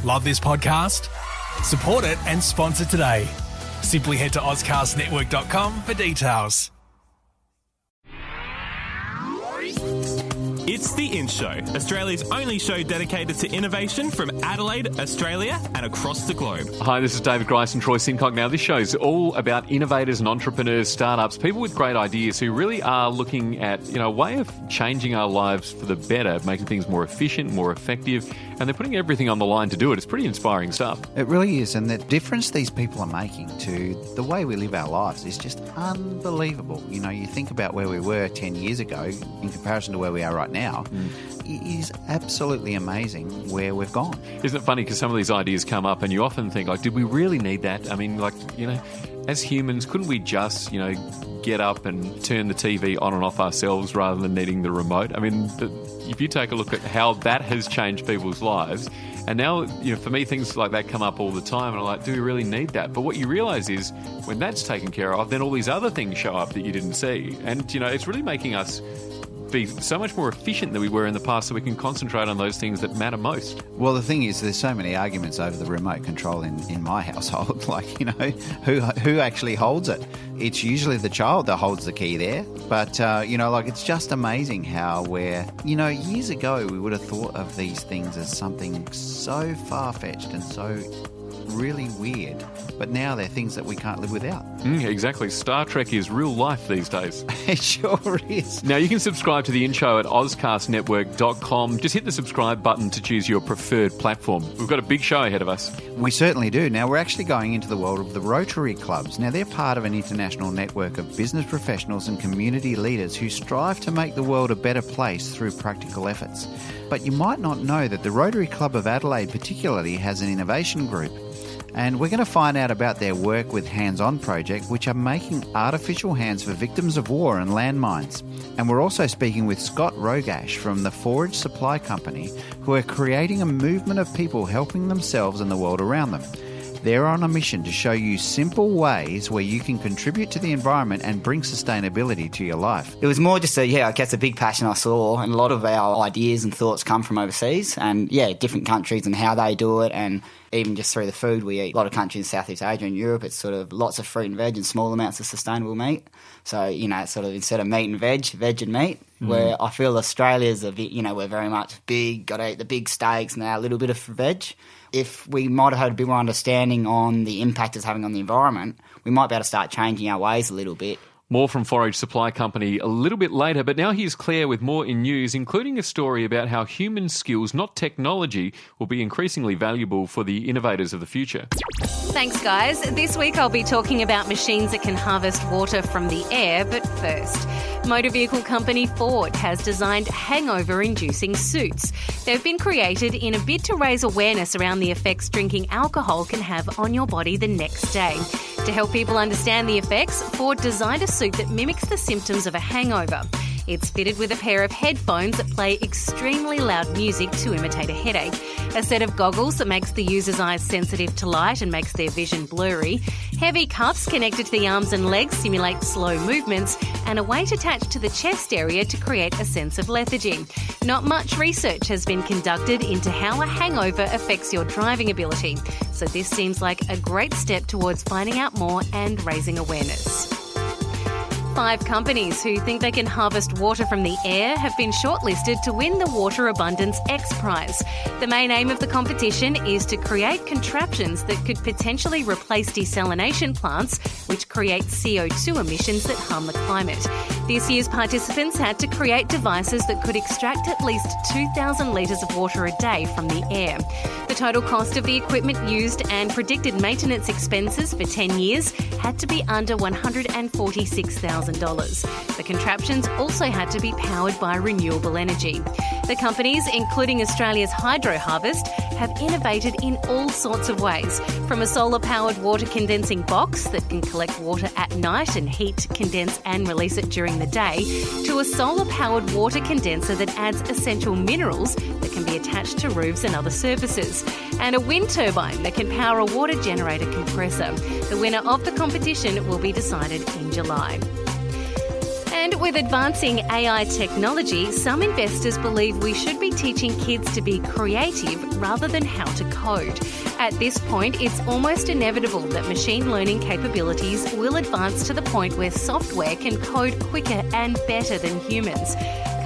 Love this podcast? Support it and sponsor today. Simply head to ozcastnetwork.com for details. It's The In Show, Australia's only show dedicated to innovation from Adelaide, Australia and across the globe. Hi, this is David Grice and Troy Sincock. Now, this show is all about innovators and entrepreneurs, startups, people with great ideas who really are looking at, a way of changing our lives for the better, making things more efficient, more effective, and they're putting everything on the line to do it. It's pretty inspiring stuff. It really is, and the difference these people are making to the way we live our lives is just unbelievable. You think about where we were 10 years ago in comparison to where we are right now. It is absolutely amazing where we've gone. Isn't it funny, because some of these ideas come up and you often think, did we really need that? I mean, as humans, couldn't we just, get up and turn the TV on and off ourselves rather than needing the remote? I mean, if you take a look at how that has changed people's lives, and now, for me, things like that come up all the time, and I'm like, do we really need that? But what you realise is, when that's taken care of, then all these other things show up that you didn't see. And, it's really making us be so much more efficient than we were in the past, so we can concentrate on those things that matter most. Well, the thing is, there's so many arguments over the remote control in my household. Who actually holds it? It's usually the child that holds the key there. But, it's just amazing how years ago we would have thought of these things as something so far-fetched and so really weird, but now they're things that we can't live without. Exactly. Star Trek is real life these days. It sure is. Now, you can subscribe to The In Show at ozcastnetwork.com. Just hit the subscribe button to choose your preferred platform. We've got a big show ahead of us. We certainly do. Now, we're actually going into the world of the Rotary Clubs. Now, they're part of an international network of business professionals and community leaders who strive to make the world a better place through practical efforts. But you might not know that the Rotary Club of Adelaide particularly has an innovation group. And we're going to find out about their work with Hands On Project, which are making artificial hands for victims of war and landmines. And we're also speaking with Scott Rogasch from the Forage Supply Company, who are creating a movement of people helping themselves and the world around them. They're on a mission to show you simple ways where you can contribute to the environment and bring sustainability to your life. It was more just a big passion I saw, and a lot of our ideas and thoughts come from overseas and, different countries and how they do it, and even just through the food we eat. A lot of countries in Southeast Asia and Europe, it's sort of lots of fruit and veg and small amounts of sustainable meat. So, it's sort of instead of meat and veg and meat, where I feel Australia's a bit, we're very much big, got to eat the big steaks and a little bit of veg. If we might have had a bit more understanding on the impact it's having on the environment, we might be able to start changing our ways a little bit. More from Forage Supply Company a little bit later, but now here's Claire with more in news, including a story about how human skills, not technology, will be increasingly valuable for the innovators of the future. Thanks, guys. This week I'll be talking about machines that can harvest water from the air, but first, motor vehicle company Ford has designed hangover-inducing suits. They've been created in a bid to raise awareness around the effects drinking alcohol can have on your body the next day. To help people understand the effects, Ford designed a suit that mimics the symptoms of a hangover. It's fitted with a pair of headphones that play extremely loud music to imitate a headache, a set of goggles that makes the user's eyes sensitive to light and makes their vision blurry, heavy cuffs connected to the arms and legs simulate slow movements, and a weight attached to the chest area to create a sense of lethargy. Not much research has been conducted into how a hangover affects your driving ability, so this seems like a great step towards finding out more and raising awareness. 5 companies who think they can harvest water from the air have been shortlisted to win the Water Abundance X Prize. The main aim of the competition is to create contraptions that could potentially replace desalination plants, which create CO2 emissions that harm the climate. This year's participants had to create devices that could extract at least 2,000 litres of water a day from the air. The total cost of the equipment used and predicted maintenance expenses for 10 years had to be under $146,000. The contraptions also had to be powered by renewable energy. The companies, including Australia's Hydro Harvest, have innovated in all sorts of ways, from a solar-powered water condensing box that can collect water at night and heat, condense and release it during the day, to a solar-powered water condenser that adds essential minerals that can be attached to roofs and other surfaces, and a wind turbine that can power a water generator compressor. The winner of the competition will be decided in July. And with advancing AI technology, some investors believe we should be teaching kids to be creative rather than how to code. At this point, it's almost inevitable that machine learning capabilities will advance to the point where software can code quicker and better than humans.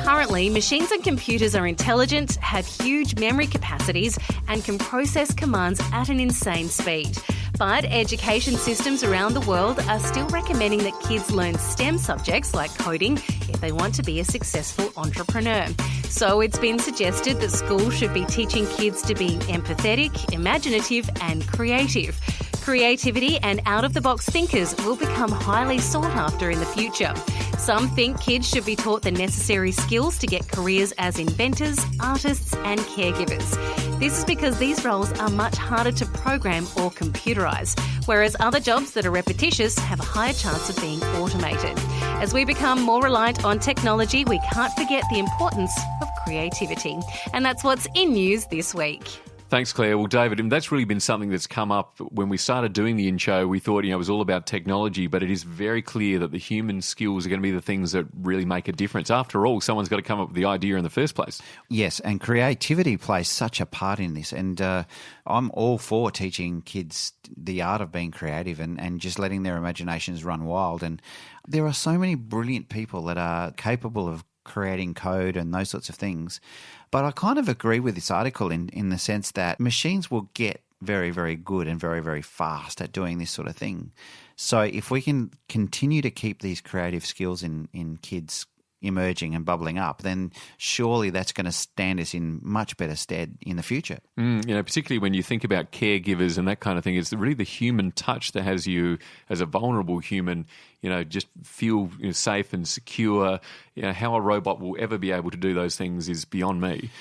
Currently, machines and computers are intelligent, have huge memory capacities, and can process commands at an insane speed. But education systems around the world are still recommending that kids learn STEM subjects like coding if they want to be a successful entrepreneur. So it's been suggested that schools should be teaching kids to be empathetic, imaginative, and creative. Creativity and out-of-the-box thinkers will become highly sought after in the future. Some think kids should be taught the necessary skills to get careers as inventors, artists, and caregivers. This is because these roles are much harder to program or computerise, whereas other jobs that are repetitious have a higher chance of being automated. As we become more reliant on technology, we can't forget the importance of creativity. And that's what's in news this week. Thanks, Claire. Well, David, that's really been something that's come up when we started doing the in-show. We thought, it was all about technology, but it is very clear that the human skills are going to be the things that really make a difference. After all, someone's got to come up with the idea in the first place. Yes, and creativity plays such a part in this. And I'm all for teaching kids the art of being creative and just letting their imaginations run wild. And there are so many brilliant people that are capable of creating code and those sorts of things. But I kind of agree with this article in the sense that machines will get very, very good and very, very fast at doing this sort of thing. So if we can continue to keep these creative skills in kids emerging and bubbling up, then surely that's going to stand us in much better stead in the future. Particularly when you think about caregivers and that kind of thing, it's really the human touch that has you as a vulnerable human, just feel safe and secure. How a robot will ever be able to do those things is beyond me.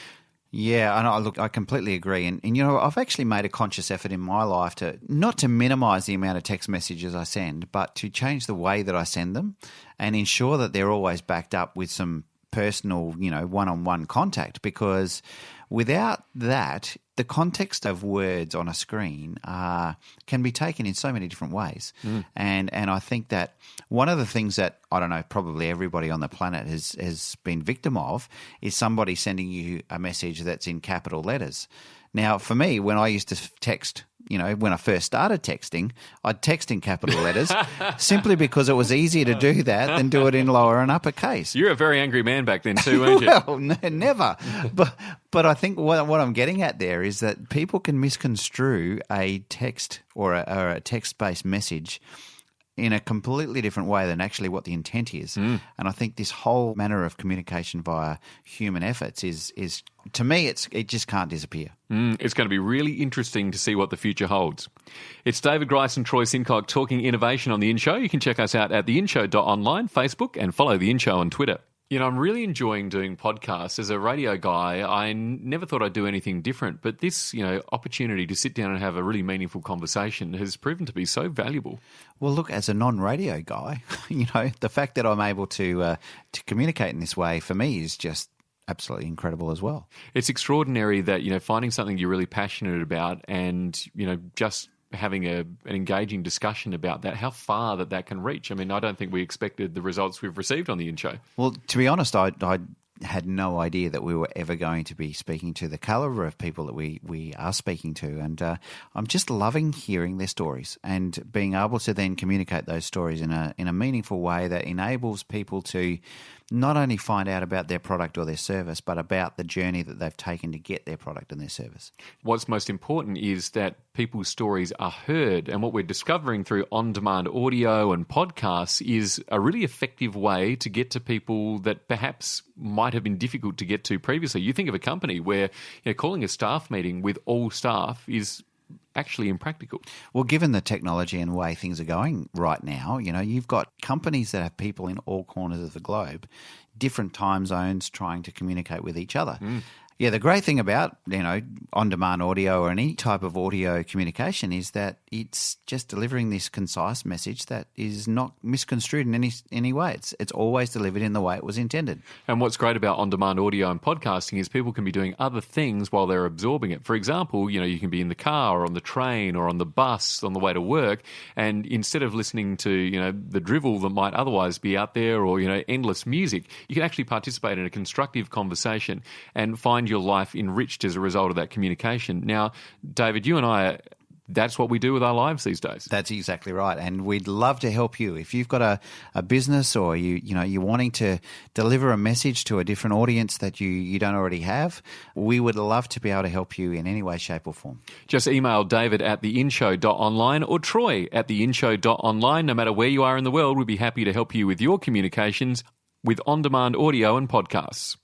Yeah, and I completely agree. And I've actually made a conscious effort in my life to not to minimise the amount of text messages I send, but to change the way that I send them and ensure that they're always backed up with some personal, one-on-one contact, because without that, the context of words on a screen can be taken in so many different ways. And I think that one of the things that, probably everybody on the planet has been victim of is somebody sending you a message that's in capital letters. Now, for me, when I used to text, when I first started texting, I'd text in capital letters simply because it was easier to do that than do it in lower and uppercase. You're a very angry man back then too, weren't you? Well, never. But I think what I'm getting at there is that people can misconstrue a text or a text-based message in a completely different way than actually what the intent is. And I think this whole manner of communication via human efforts is to me, it just can't disappear. It's going to be really interesting to see what the future holds. It's David Grice and Troy Sincock talking innovation on The In Show. You can check us out at theinshow.online, Facebook, and follow The In Show on Twitter. I'm really enjoying doing podcasts. As a radio guy, I never thought I'd do anything different, but this, opportunity to sit down and have a really meaningful conversation has proven to be so valuable. Well, look, as a non-radio guy, the fact that I'm able to communicate in this way for me is just absolutely incredible as well. It's extraordinary that, finding something you're really passionate about and, just having an engaging discussion about that, how far that can reach. I don't think we expected the results we've received on the In Show. Well, to be honest, I had no idea that we were ever going to be speaking to the calibre of people that we are speaking to. And I'm just loving hearing their stories and being able to then communicate those stories in a meaningful way that enables people to not only find out about their product or their service, but about the journey that they've taken to get their product and their service. What's most important is that people's stories are heard, and what we're discovering through on-demand audio and podcasts is a really effective way to get to people that perhaps might have been difficult to get to previously. You think of a company where calling a staff meeting with all staff is actually impractical. Well, given the technology and the way things are going right now, you've got companies that have people in all corners of the globe, different time zones trying to communicate with each other. Yeah, the great thing about, on-demand audio or any type of audio communication is that it's just delivering this concise message that is not misconstrued in any way. It's always delivered in the way it was intended. And what's great about on-demand audio and podcasting is people can be doing other things while they're absorbing it. For example, you can be in the car or on the train or on the bus on the way to work, and instead of listening to, the drivel that might otherwise be out there or, endless music, you can actually participate in a constructive conversation and find your life enriched as a result of that communication. Now, David, you and I, that's what we do with our lives these days. That's exactly right, and we'd love to help you. If you've got a business or you're wanting to deliver a message to a different audience that you don't already have, we would love to be able to help you in any way, shape or form. Just email david@theinshow.online or troy@theinshow.online. No matter where you are in the world, we'd be happy to help you with your communications with on-demand audio and podcasts.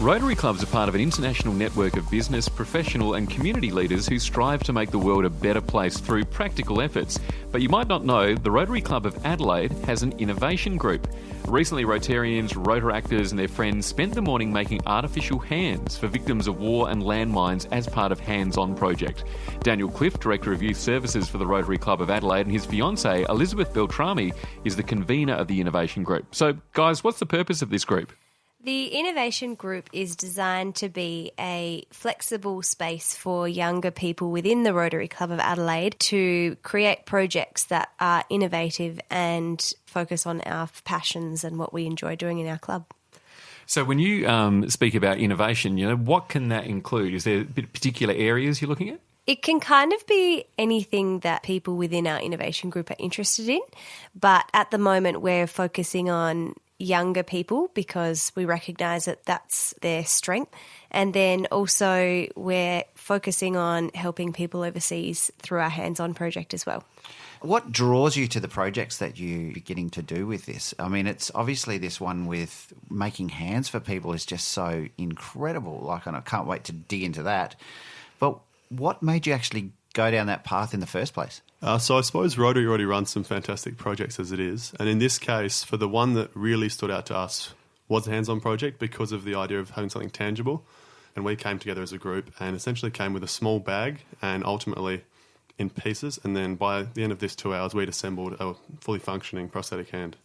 Rotary clubs are part of an international network of business, professional and community leaders who strive to make the world a better place through practical efforts. But you might not know, the Rotary Club of Adelaide has an innovation group. Recently, Rotarians, Rotaractors and their friends spent the morning making artificial hands for victims of war and landmines as part of Hands On Project. Daniel Clift, Director of Youth Services for the Rotary Club of Adelaide, and his fiancée, Elisabeth Beltrame, is the convener of the innovation group. So, guys, what's the purpose of this group? The Innovation Group is designed to be a flexible space for younger people within the Rotary Club of Adelaide to create projects that are innovative and focus on our passions and what we enjoy doing in our club. So when you speak about innovation, what can that include? Is there particular areas you're looking at? It can kind of be anything that people within our innovation group are interested in, but at the moment we're focusing on younger people because we recognise that that's their strength. And then also we're focusing on helping people overseas through our hands-on project as well. What draws you to the projects that you're getting to do with this? I mean, it's obviously this one with making hands for people is just so incredible. And I can't wait to dig into that. But what made you actually go down that path in the first place? So I suppose Rotary already runs some fantastic projects as it is. And in this case, for the one that really stood out to us was a hands-on project because of the idea of having something tangible. And we came together as a group and essentially came with a small bag and ultimately in pieces. And then by the end of this 2 hours, we'd assembled a fully functioning prosthetic hand.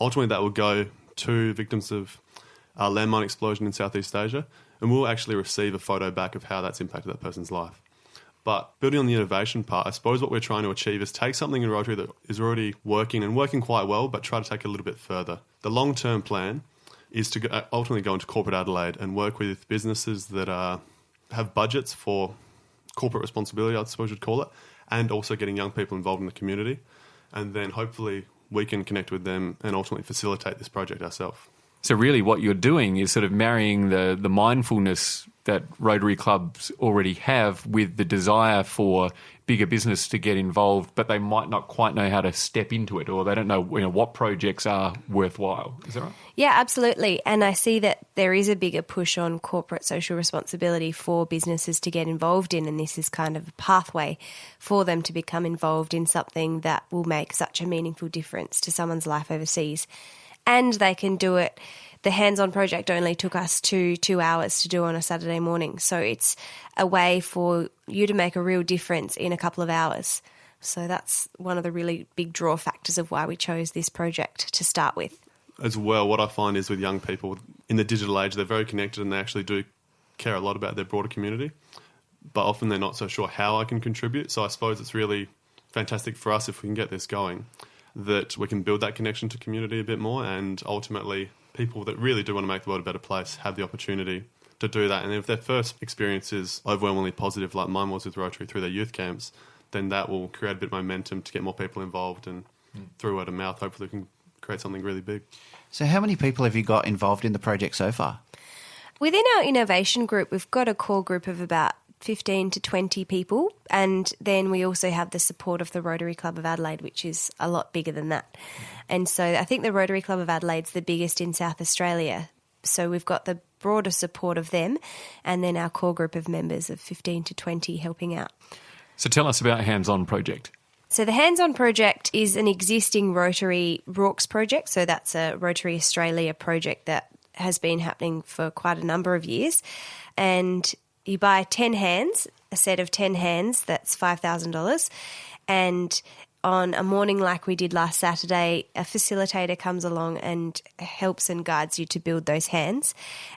Ultimately, that will go to victims of a landmine explosion in Southeast Asia. And we'll actually receive a photo back of how that's impacted that person's life. But building on the innovation part, I suppose what we're trying to achieve is take something in Rotary that is already working and working quite well, but try to take it a little bit further. The long-term plan is to ultimately go into corporate Adelaide and work with businesses that have budgets for corporate responsibility, I suppose you'd call it, and also getting young people involved in the community. And then hopefully we can connect with them and ultimately facilitate this project ourselves. So really what you're doing is sort of marrying the mindfulness that Rotary clubs already have with the desire for bigger business to get involved, but they might not quite know how to step into it, or they don't know what projects are worthwhile. Is that right? Yeah, absolutely. And I see that there is a bigger push on corporate social responsibility for businesses to get involved in, and this is kind of a pathway for them to become involved in something that will make such a meaningful difference to someone's life overseas. And they can do it. The hands-on project only took us 2 hours to do on a Saturday morning. So it's a way for you to make a real difference in a couple of hours. So that's one of the really big draw factors of why we chose this project to start with. As well, what I find is with young people in the digital age, they're very connected and they actually do care a lot about their broader community. But often they're not so sure how I can contribute. So I suppose it's really fantastic for us if we can get this going, that we can build that connection to community a bit more, and ultimately people that really do want to make the world a better place have the opportunity to do that. And if their first experience is overwhelmingly positive, like mine was with Rotary through their youth camps, then that will create a bit of momentum to get more people involved, and through word of mouth, hopefully we can create something really big. So how many people have you got involved in the project so far? Within our innovation group, we've got a core group of about 15 to 20 people, and then we also have the support of the Rotary Club of Adelaide, which is a lot bigger than that. And so I think the Rotary Club of Adelaide's the biggest in South Australia, so we've got the broader support of them, and then our core group of members of 15 to 20 helping out. So tell us about Hands On Project. So the Hands On Project is an existing Rotary Rorks project, so that's a Rotary Australia project that has been happening for quite a number of years. And you buy 10 hands, a set of 10 hands, that's $5,000. And on a morning like we did last Saturday, a facilitator comes along and helps and guides you to build those hands.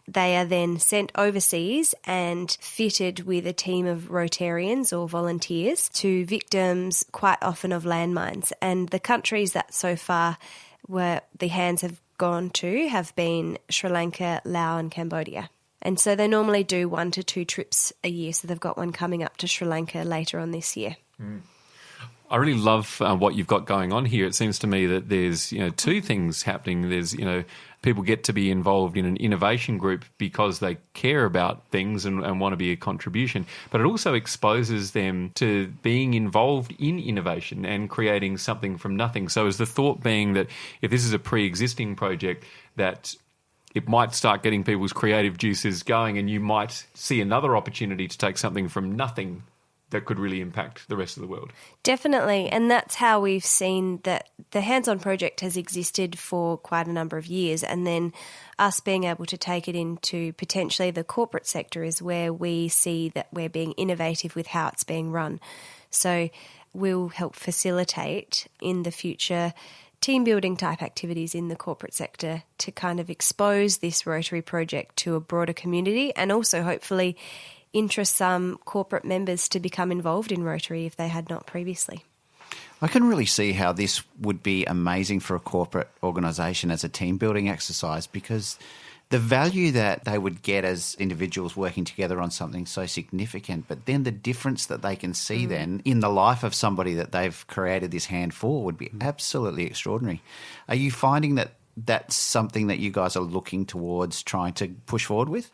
They are then sent overseas and fitted with a team of Rotarians or volunteers to victims quite often of landmines. And the countries that so far where the hands have gone to have been Sri Lanka, Laos and Cambodia. And so they normally do 1 to 2 trips a year. So they've got one coming up to Sri Lanka later on this year. I really love what you've got going on here. It seems to me that there's, two things happening. There's, people get to be involved in an innovation group because they care about things and want to be a contribution, but it also exposes them to being involved in innovation and creating something from nothing. So is the thought being that if this is a pre-existing project, that it might start getting people's creative juices going and you might see another opportunity to take something from nothing that could really impact the rest of the world. Definitely, and that's how we've seen that the hands-on project has existed for quite a number of years, and then us being able to take it into potentially the corporate sector is where we see that we're being innovative with how it's being run. So we'll help facilitate in the future team building type activities in the corporate sector to kind of expose this Rotary project to a broader community and also hopefully interest some corporate members to become involved in Rotary if they had not previously. I can really see how this would be amazing for a corporate organisation as a team building exercise, because the value that they would get as individuals working together on something so significant, but then the difference that they can see then in the life of somebody that they've created this hand for would be absolutely extraordinary. Are you finding that that's something that you guys are looking towards trying to push forward with?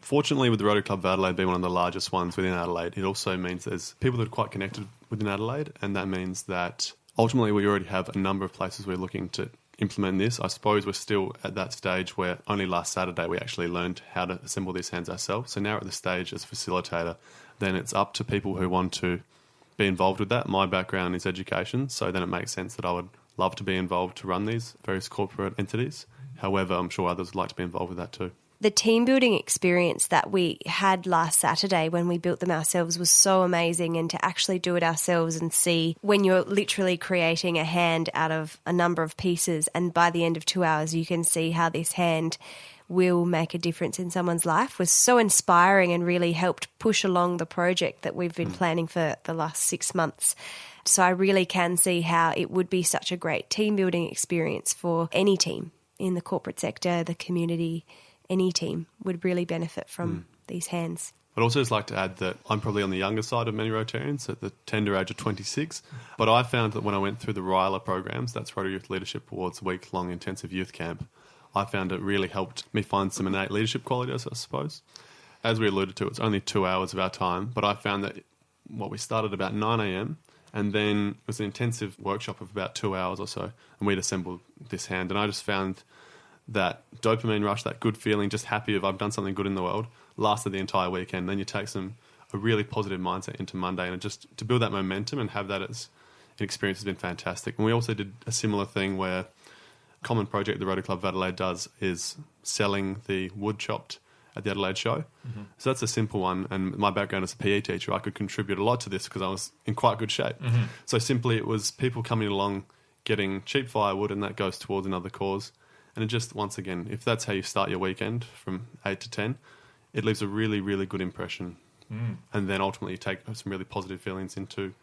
Fortunately, with the Rotary Club of Adelaide being one of the largest ones within Adelaide, it also means there's people that are quite connected within Adelaide, and that means that ultimately we already have a number of places we're looking to implement this. I suppose we're still at that stage where only last Saturday we actually learned how to assemble these hands ourselves. So now we're at the stage as a facilitator, then it's up to people who want to be involved with that. My background is education, so then it makes sense that I would love to be involved to run these various corporate entities. However, I'm sure others would like to be involved with that too. The team building experience that we had last Saturday when we built them ourselves was so amazing, and to actually do it ourselves and see when you're literally creating a hand out of a number of pieces, and by the end of 2 hours you can see how this hand will make a difference in someone's life was so inspiring and really helped push along the project that we've been planning for the last 6 months. So I really can see how it would be such a great team building experience for any team in the corporate sector, the community. Any team would really benefit from these hands. I'd also just like to add that I'm probably on the younger side of many Rotarians at the tender age of 26, but I found that when I went through the RYLA programs, that's Rotary Youth Leadership Awards week-long intensive youth camp, I found it really helped me find some innate leadership qualities, I suppose. As we alluded to, it's only 2 hours of our time, but I found that we started about 9 a.m, and then it was an intensive workshop of about 2 hours or so, and we'd assembled this hand, and I just found that dopamine rush, that good feeling, just happy of I've done something good in the world, lasted the entire weekend. Then you take a really positive mindset into Monday, and just to build that momentum and have that as an experience has been fantastic. And we also did a similar thing where a common project the Rotary Club of Adelaide does is selling the wood chopped at the Adelaide show. So that's a simple one, and my background as a PE teacher, I could contribute a lot to this because I was in quite good shape. So simply it was people coming along getting cheap firewood, and that goes towards another cause. And it just, once again, if that's how you start your weekend from 8 to 10, it leaves a really, really good impression. And then ultimately you take some really positive feelings into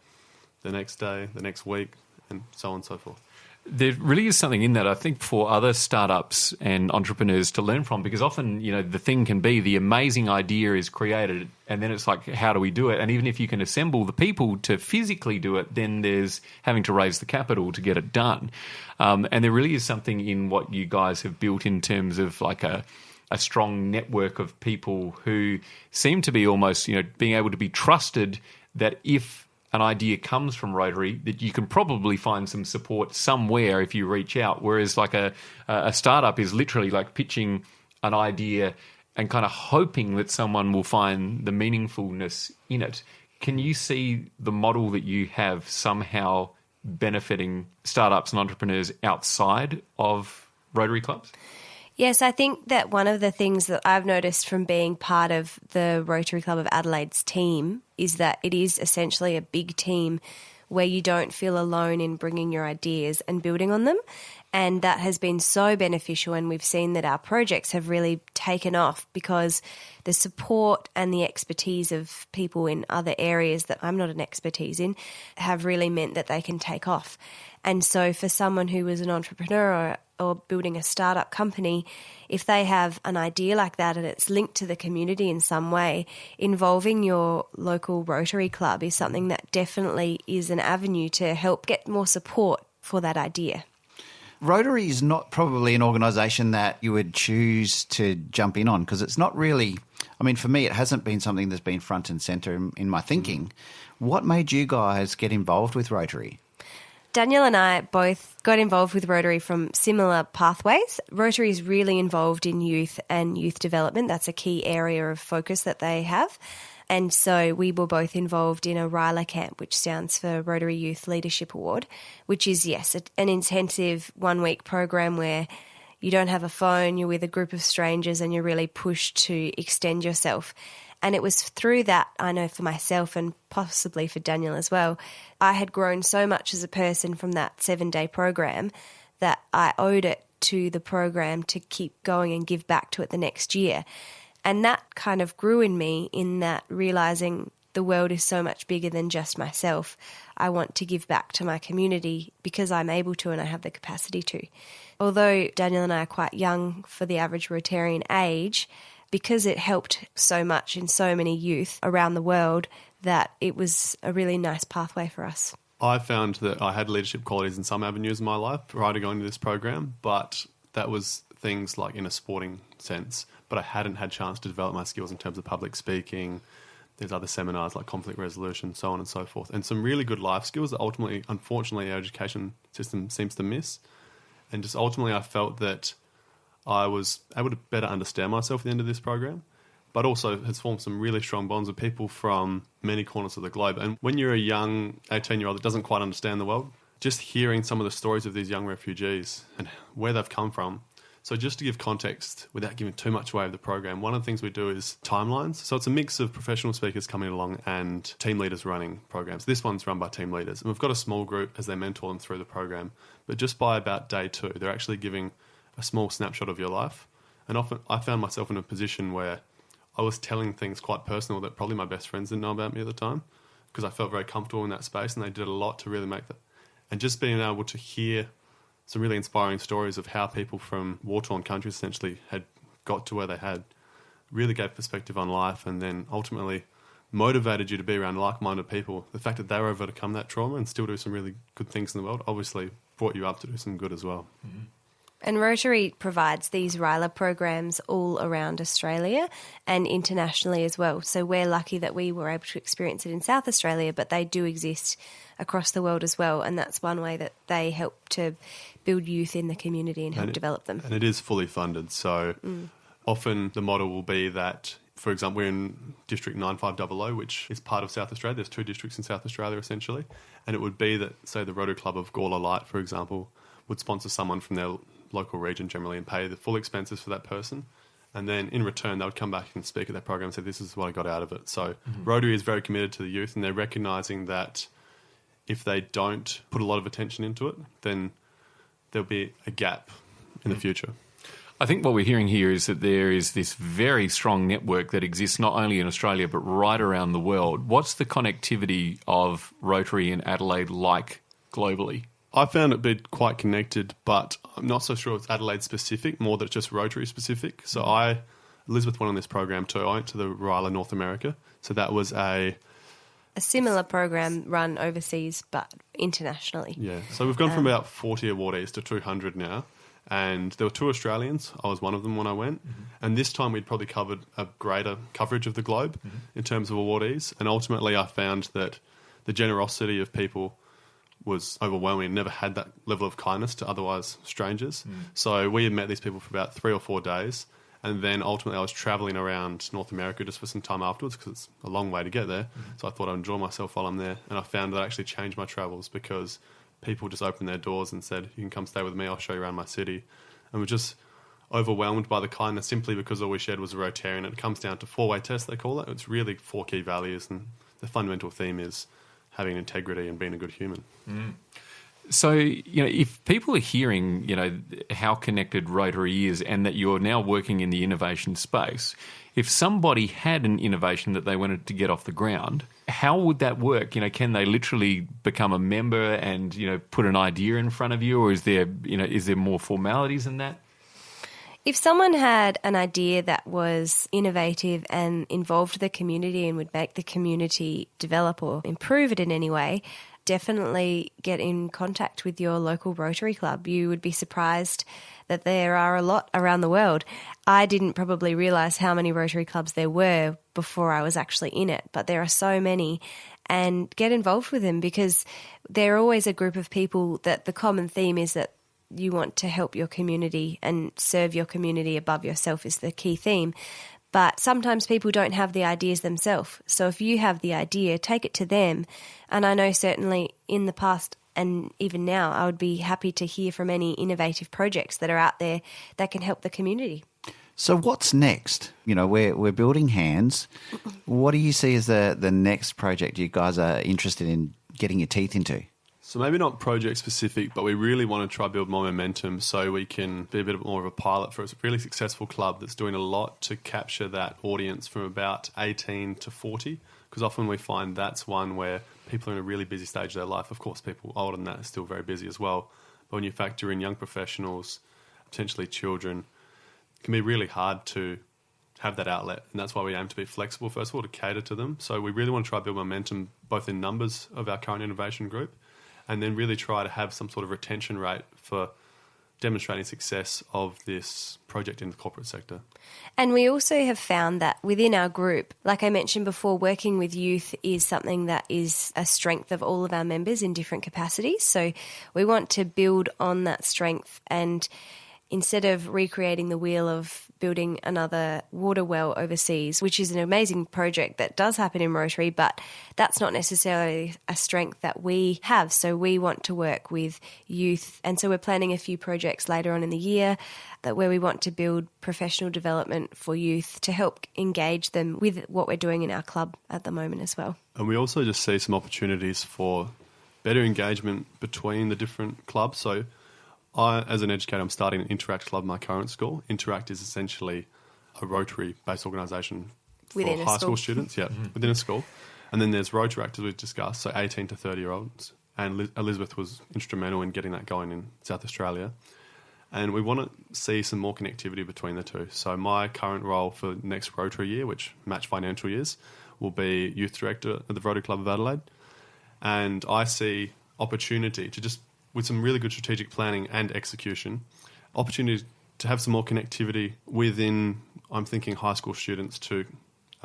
the next day, the next week, and so on and so forth. There really is something in that, I think, for other startups and entrepreneurs to learn from, because often, the thing can be the amazing idea is created and then it's like, how do we do it? And even if you can assemble the people to physically do it, then there's having to raise the capital to get it done. And there really is something in what you guys have built in terms of like a strong network of people who seem to be almost, being able to be trusted, that if an idea comes from Rotary, that you can probably find some support somewhere if you reach out. Whereas like a startup is literally like pitching an idea and kind of hoping that someone will find the meaningfulness in it. Can you see the model that you have somehow benefiting startups and entrepreneurs outside of Rotary clubs? Yes, I think that one of the things that I've noticed from being part of the Rotary Club of Adelaide's team is that it is essentially a big team where you don't feel alone in bringing your ideas and building on them. And that has been so beneficial, and we've seen that our projects have really taken off because the support and the expertise of people in other areas that I'm not an expertise in have really meant that they can take off. And so for someone who is an entrepreneur or building a startup company, if they have an idea like that and it's linked to the community in some way, involving your local Rotary Club is something that definitely is an avenue to help get more support for that idea. Rotary is not probably an organisation that you would choose to jump in on because it's not really, I mean, for me, it hasn't been something that's been front and centre in my thinking. What made you guys get involved with Rotary? Daniel and I both got involved with Rotary from similar pathways. Rotary is really involved in youth and youth development. That's a key area of focus that they have. And so we were both involved in a RYLA camp, which stands for Rotary Youth Leadership Award, which is, yes, an intensive one-week program where you don't have a phone, you're with a group of strangers and you're really pushed to extend yourself. And it was through that, I know for myself and possibly for Daniel as well, I had grown so much as a person from that 7-day program that I owed it to the program to keep going and give back to it the next year. And that kind of grew in me in that realising the world is so much bigger than just myself. I want to give back to my community because I'm able to and I have the capacity to. Although Daniel and I are quite young for the average Rotarian age, because it helped so much in so many youth around the world, that it was a really nice pathway for us. I found that I had leadership qualities in some avenues of my life prior to going to this program, but that was things like in a sporting sense. But I hadn't had a chance to develop my skills in terms of public speaking. There's other seminars like conflict resolution, so on and so forth. And some really good life skills that ultimately, unfortunately, our education system seems to miss. And just ultimately I felt that I was able to better understand myself at the end of this program, but also has formed some really strong bonds with people from many corners of the globe. And when you're a young 18-year-old that doesn't quite understand the world, just hearing some of the stories of these young refugees and where they've come from. So just to give context, without giving too much away of the program, one of the things we do is timelines. So it's a mix of professional speakers coming along and team leaders running programs. This one's run by team leaders. And we've got a small group as they mentor them through the program. But just by about day 2, they're actually giving a small snapshot of your life. And often I found myself in a position where I was telling things quite personal that probably my best friends didn't know about me at the time because I felt very comfortable in that space and they did a lot to really make that. And just being able to hear some really inspiring stories of how people from war-torn countries essentially had got to where they had really gave perspective on life and then ultimately motivated you to be around like-minded people. The fact that they were able to overcome that trauma and still do some really good things in the world obviously brought you up to do some good as well. Mm-hmm. And Rotary provides these RYLA programs all around Australia and internationally as well. So we're lucky that we were able to experience it in South Australia, but they do exist across the world as well. And that's one way that they help to build youth in the community and help develop them. And it is fully funded. So often the model will be that, for example, we're in District 9500, which is part of South Australia. There's 2 districts in South Australia essentially. And it would be that, say, the Rotary Club of Gawler Light, for example, would sponsor someone from their local region generally and pay the full expenses for that person. And then in return, they would come back and speak at that program and say, this is what I got out of it. So Rotary is very committed to the youth and they're recognising that if they don't put a lot of attention into it, then there'll be a gap in the future. I think what we're hearing here is that there is this very strong network that exists not only in Australia but right around the world. What's the connectivity of Rotary in Adelaide like globally? I found it be quite connected, but I'm not so sure it's Adelaide specific, more that it's just Rotary specific. So Elisabeth went on this program too. I went to the RYLA North America. So that was a similar program run overseas but internationally. Yeah. So we've gone from about 40 awardees to 200 now. And there were 2 Australians. I was one of them when I went. Mm-hmm. And this time we'd probably covered a greater coverage of the globe in terms of awardees. And ultimately I found that the generosity of people was overwhelming. Never had that level of kindness to otherwise strangers. So we had met these people for about 3 or 4 days. And then ultimately I was travelling around North America just for some time afterwards because it's a long way to get there. So I thought I'd enjoy myself while I'm there. And I found that I actually changed my travels because people just opened their doors and said, you can come stay with me, I'll show you around my city. And we just overwhelmed by the kindness simply because all we shared was a Rotarian. It comes down to 4-way test, they call it. It's really 4 key values, and the fundamental theme is having integrity and being a good human. So, if people are hearing, how connected Rotary is and that you're now working in the innovation space, if somebody had an innovation that they wanted to get off the ground, how would that work? Can they literally become a member and, put an idea in front of you, or is there more formalities than that? If someone had an idea that was innovative and involved the community and would make the community develop or improve it in any way, definitely get in contact with your local Rotary Club. You would be surprised that there are a lot around the world. I didn't probably realise how many Rotary Clubs there were before I was actually in it, but there are so many. And get involved with them, because they're always a group of people that the common theme is that you want to help your community and serve your community above yourself is the key theme. But sometimes people don't have the ideas themselves. So if you have the idea, take it to them. And I know certainly in the past and even now, I would be happy to hear from any innovative projects that are out there that can help the community. So what's next? We're building hands. What do you see as the next project you guys are interested in getting your teeth into? So maybe not project specific, but we really want to try build more momentum so we can be a bit more of a pilot for a really successful club that's doing a lot to capture that audience from about 18 to 40, because often we find that's one where people are in a really busy stage of their life. Of course, people older than that are still very busy as well. But when you factor in young professionals, potentially children, it can be really hard to have that outlet. And that's why we aim to be flexible, first of all, to cater to them. So we really want to try to build momentum both in numbers of our current innovation group, and then really try to have some sort of retention rate for demonstrating success of this project in the corporate sector. And we also have found that within our group, like I mentioned before, working with youth is something that is a strength of all of our members in different capacities. So we want to build on that strength, and instead of recreating the wheel of building another water well overseas, which is an amazing project that does happen in Rotary, but that's not necessarily a strength that we have. So we want to work with youth. And so we're planning a few projects later on in the year where we want to build professional development for youth to help engage them with what we're doing in our club at the moment as well. And we also just see some opportunities for better engagement between the different clubs. So as an educator, I'm starting an Interact club in my current school. Interact is essentially a Rotary-based organisation for high school students, within a school. And then there's Rotaract, as we've discussed, so 18 to 30-year-olds. And Elisabeth was instrumental in getting that going in South Australia. And we want to see some more connectivity between the two. So my current role for next Rotary year, which match financial years, will be Youth Director at the Rotary Club of Adelaide. And I see opportunity to just, with some really good strategic planning and execution, opportunity to have some more connectivity within, I'm thinking, high school students to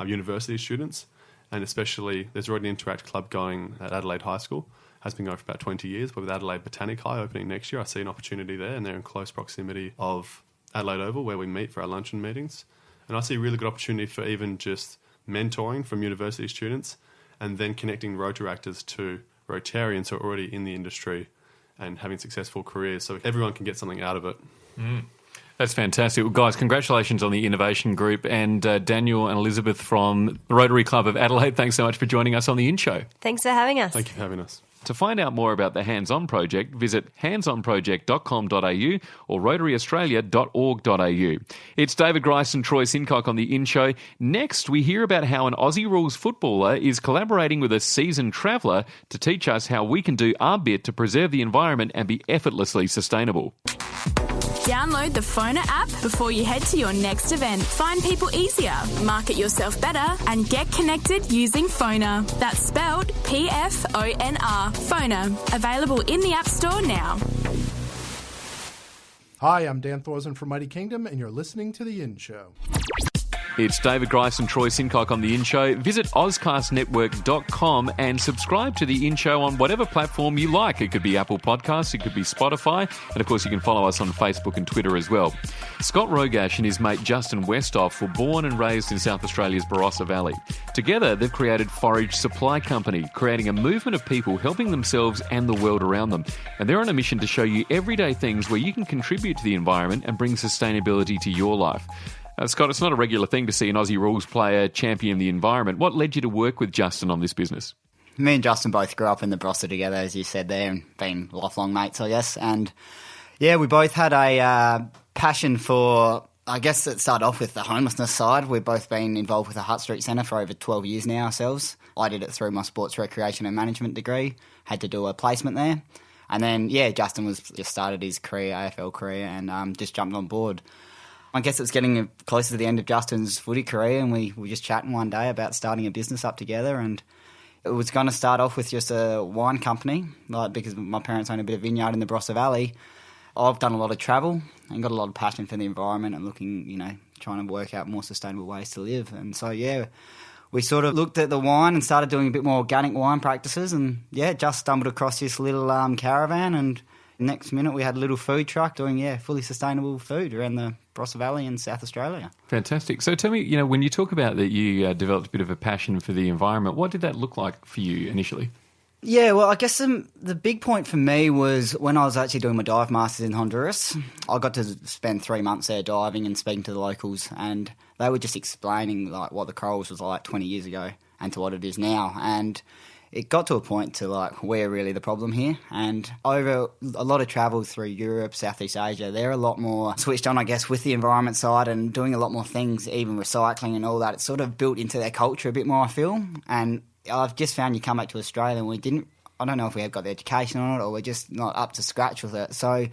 university students, and especially there's already an Interact club going at Adelaide High School, has been going for about 20 years, but with Adelaide Botanic High opening next year, I see an opportunity there, and they're in close proximity of Adelaide Oval, where we meet for our luncheon meetings. And I see a really good opportunity for even just mentoring from university students and then connecting Rotaractors to Rotarians who are already in the industry and having successful careers, so everyone can get something out of it. That's fantastic. Well, guys, congratulations on the innovation group. And Daniel and Elisabeth from the Rotary Club of Adelaide, thanks so much for joining us on the In Show. Thanks for having us. Thank you for having us. To find out more about the Hands On Project, visit handsonproject.com.au or rotaryaustralia.org.au. It's David Grice and Troy Sincock on the In Show. Next, we hear about how an Aussie Rules footballer is collaborating with a seasoned traveller to teach us how we can do our bit to preserve the environment and be effortlessly sustainable. Download the Phoner app before you head to your next event. Find people easier, market yourself better, and get connected using Phoner. That's spelled PFONR. Phoner. Available in the App Store now. Hi, I'm Dan Thorsen from Mighty Kingdom, and you're listening to The In Show. It's David Grice and Troy Sincock on The In Show. Visit ozcastnetwork.com and subscribe to The In Show on whatever platform you like. It could be Apple Podcasts, it could be Spotify, and of course you can follow us on Facebook and Twitter as well. Scott Rogasch and his mate Justin Westhoff were born and raised in South Australia's Barossa Valley. Together, they've created Forage Supply Co, creating a movement of people helping themselves and the world around them. And they're on a mission to show you everyday things where you can contribute to the environment and bring sustainability to your life. Scott, it's not a regular thing to see an Aussie rules player champion the environment. What led you to work with Justin on this business? Me and Justin both grew up in the Barossa together, as you said there, and been lifelong mates, I guess. And yeah, we both had a passion for, I guess it started off with the homelessness side. We've both been involved with the Hutt Street Centre for over 12 years now ourselves. I did it through my sports recreation and management degree, had to do a placement there. And then, yeah, Justin was just started his career, AFL career, and just jumped on board. I guess it's getting closer to the end of Justin's footy career, and we were just chatting one day about starting a business up together, and it was going to start off with just a wine company, because my parents own a bit of vineyard in the Barossa Valley. I've done a lot of travel and got a lot of passion for the environment and looking, trying to work out more sustainable ways to live. And so, yeah, we sort of looked at the wine and started doing a bit more organic wine practices, and, yeah, just stumbled across this little caravan, and next minute we had a little food truck doing, fully sustainable food around the Barossa Valley in South Australia. Fantastic. So tell me, when you talk about that you developed a bit of a passion for the environment, what did that look like for you initially? Yeah, well, I guess the big point for me was when I was actually doing my dive masters in Honduras. I got to spend 3 months there diving and speaking to the locals, and they were just explaining what the corals was like 20 years ago and to what it is now. And it got to a point to we're really the problem here. And over a lot of travel through Europe, Southeast Asia, they're a lot more switched on, I guess, with the environment side and doing a lot more things, even recycling and all that. It's sort of built into their culture a bit more, I feel. And I've just found you come back to Australia and I don't know if we have got the education on it or we're just not up to scratch with it. So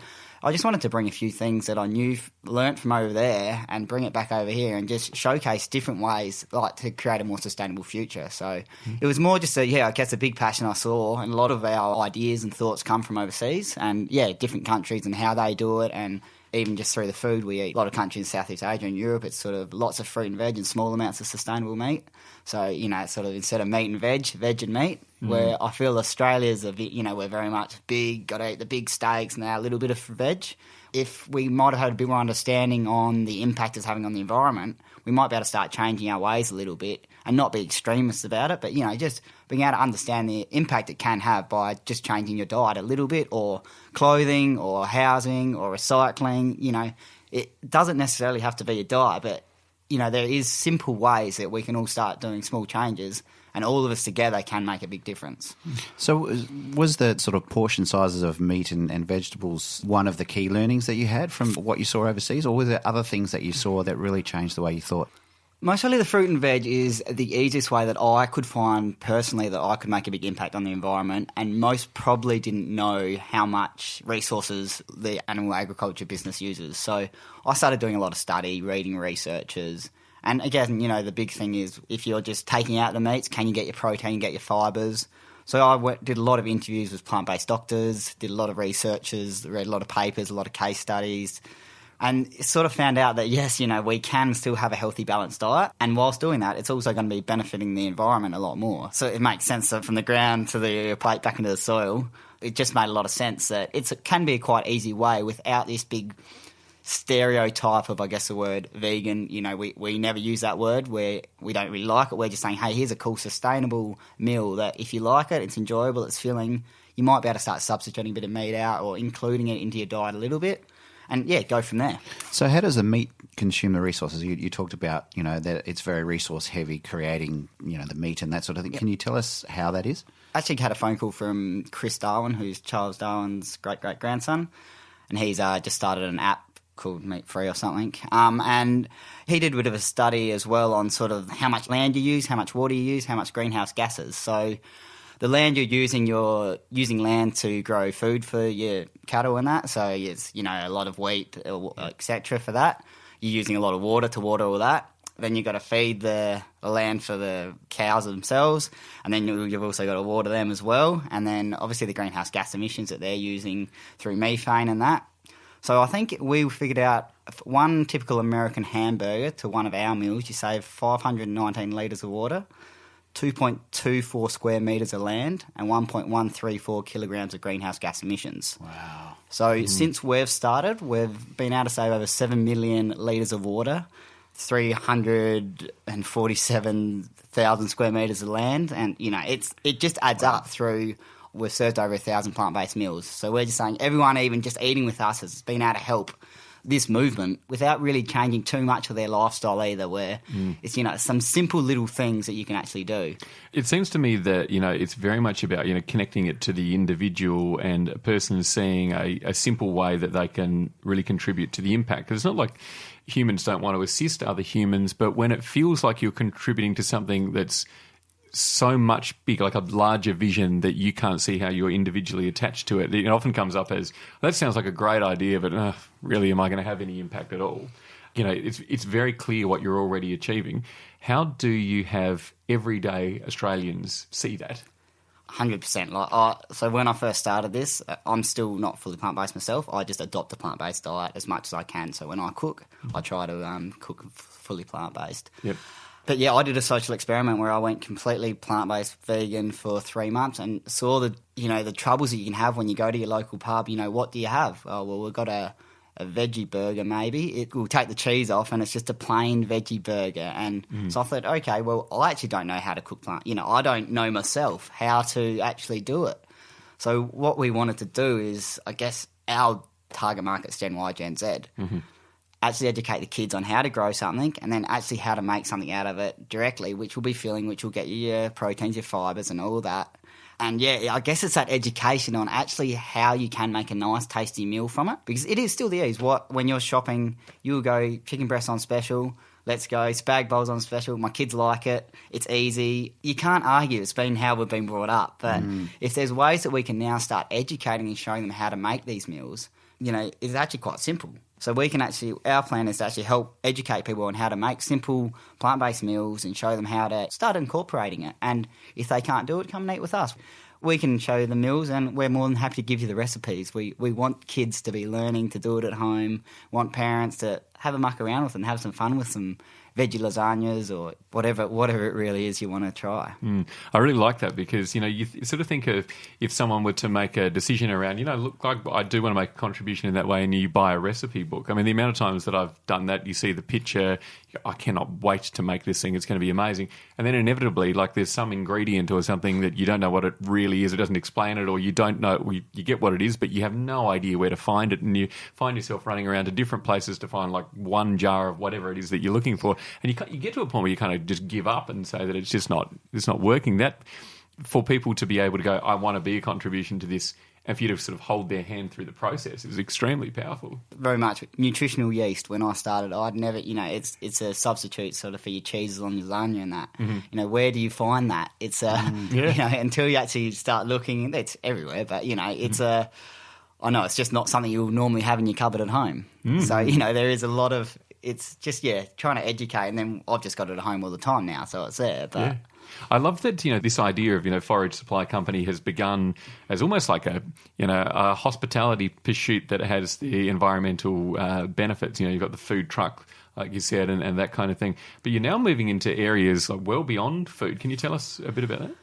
I just wanted to bring a few things that I learnt from over there and bring it back over here and just showcase different ways to create a more sustainable future. So it was more just I guess a big passion I saw, and a lot of our ideas and thoughts come from overseas and, different countries and how they do it, and even just through the food we eat. A lot of countries in Southeast Asia and Europe, it's sort of lots of fruit and veg and small amounts of sustainable meat. So, it's sort of instead of meat and veg and meat, where I feel Australia's a bit, we're very much big, got to eat the big steaks and now a little bit of veg. If we might have had a bit more understanding on the impact it's having on the environment, we might be able to start changing our ways a little bit and not be extremists about it, but, just being able to understand the impact it can have by just changing your diet a little bit, or clothing or housing or recycling. It doesn't necessarily have to be a diet, but, there is simple ways that we can all start doing small changes, and all of us together can make a big difference. So was the sort of portion sizes of meat and vegetables one of the key learnings that you had from what you saw overseas, or were there other things that you saw that really changed the way you thought? Mostly the fruit and veg is the easiest way that I could find personally that I could make a big impact on the environment, and most probably didn't know how much resources the animal agriculture business uses. So I started doing a lot of study, reading researchers. And again, the big thing is if you're just taking out the meats, can you get your protein, get your fibres? So I did a lot of interviews with plant-based doctors, did a lot of researches, read a lot of papers, a lot of case studies, and sort of found out that, yes, we can still have a healthy, balanced diet. And whilst doing that, it's also going to be benefiting the environment a lot more. So it makes sense that from the ground to the plate back into the soil, it just made a lot of sense that it can be a quite easy way without this big stereotype of, I guess, the word vegan. We never use that word where we don't really like it. We're just saying, hey, here's a cool, sustainable meal that if you like it, it's enjoyable, it's filling, you might be able to start substituting a bit of meat out or including it into your diet a little bit. And, go from there. So how does the meat consume the resources? You talked about, that it's very resource-heavy, creating, the meat and that sort of thing. Yep. Can you tell us how that is? I actually had a phone call from Chris Darwin, who's Charles Darwin's great-great-grandson, and he's just started an app called Meat Free or something. And he did a bit of a study as well on sort of how much land you use, how much water you use, how much greenhouse gases. So the land you're using land to grow food for your cattle and that. So it's, a lot of wheat, etc. for that. You're using a lot of water to water all that. Then you've got to feed the land for the cows themselves, and then you've also got to water them as well. And then obviously the greenhouse gas emissions that they're using through methane and that. So I think we figured out one typical American hamburger to one of our meals, you save 519 litres of water, 2.24 square metres of land, and 1.134 kilograms of greenhouse gas emissions. Wow. So since we've started, we've been able to save over 7 million litres of water, 347,000 square metres of land, and, it just adds up through... We've served over 1,000 plant-based meals. So we're just saying everyone even just eating with us has been able to help this movement without really changing too much of their lifestyle either, where it's, some simple little things that you can actually do. It seems to me that, it's very much about, connecting it to the individual and a person seeing a simple way that they can really contribute to the impact. Because it's not like humans don't want to assist other humans, but when it feels like you're contributing to something that's so much bigger, like a larger vision that you can't see how you're individually attached to it, it often comes up as, that sounds like a great idea, but really, am I going to have any impact at all? It's very clear what you're already achieving. How do you have everyday Australians see that? 100%. So when I first started this, I'm still not fully plant-based myself. I just adopt a plant-based diet as much as I can. So when I cook, I try to cook fully plant-based. Yep. But yeah, I did a social experiment where I went completely plant-based vegan for 3 months and saw the troubles that you can have when you go to your local pub. What do you have? Oh, well, we've got a veggie burger maybe. It will take the cheese off and it's just a plain veggie burger. And so I thought, okay, well, I actually don't know how to cook plant. I don't know myself how to actually do it. So what we wanted to do is, I guess, our target market's Gen Y, Gen Z. Actually educate the kids on how to grow something and then actually how to make something out of it directly, which will be filling, which will get you your proteins, your fibres and all that. And yeah, I guess it's that education on actually how you can make a nice, tasty meal from it, because it is still the ease. When you're shopping, you'll go chicken breast on special, let's go spag bowls on special. My kids like it. It's easy. You can't argue. It's been how we've been brought up. But if there's ways that we can now start educating and showing them how to make these meals, it's actually quite simple. So we can our plan is to actually help educate people on how to make simple plant-based meals and show them how to start incorporating it. And if they can't do it, come and eat with us. We can show you the meals and we're more than happy to give you the recipes. We want kids to be learning to do it at home, want parents to have a muck around with and have some fun with some veggie lasagnas or whatever it really is you want to try. I really like that because, you sort of think of if someone were to make a decision around, look, I do want to make a contribution in that way, and you buy a recipe book. I mean, the amount of times that I've done that, you see the picture, I cannot wait to make this thing, it's going to be amazing. And then inevitably, like there's some ingredient or something that you don't know what it really is, it doesn't explain it, or you don't know, you get what it is, but you have no idea where to find it, and you find yourself running around to different places to find like one jar of whatever it is that you're looking for. And you get to a point where you kind of just give up and say that it's not working. That for people to be able to go, I want to be a contribution to this, and for you to sort of hold their hand through the process is extremely powerful. Very much. Nutritional yeast, when I started, I'd never, it's a substitute sort of for your cheeses on lasagna and that. Where do you find that? It's until you actually start looking, it's everywhere, but it's I know it's just not something you'll normally have in your cupboard at home. So, there is a lot of, it's just, trying to educate, and then I've just got it at home all the time now, so it's there. But I love that, this idea of, Forage Supply Company has begun as almost like a hospitality pursuit that has the environmental benefits. You've got the food truck, like you said, and that kind of thing. But you're now moving into areas like well beyond food. Can you tell us a bit about that?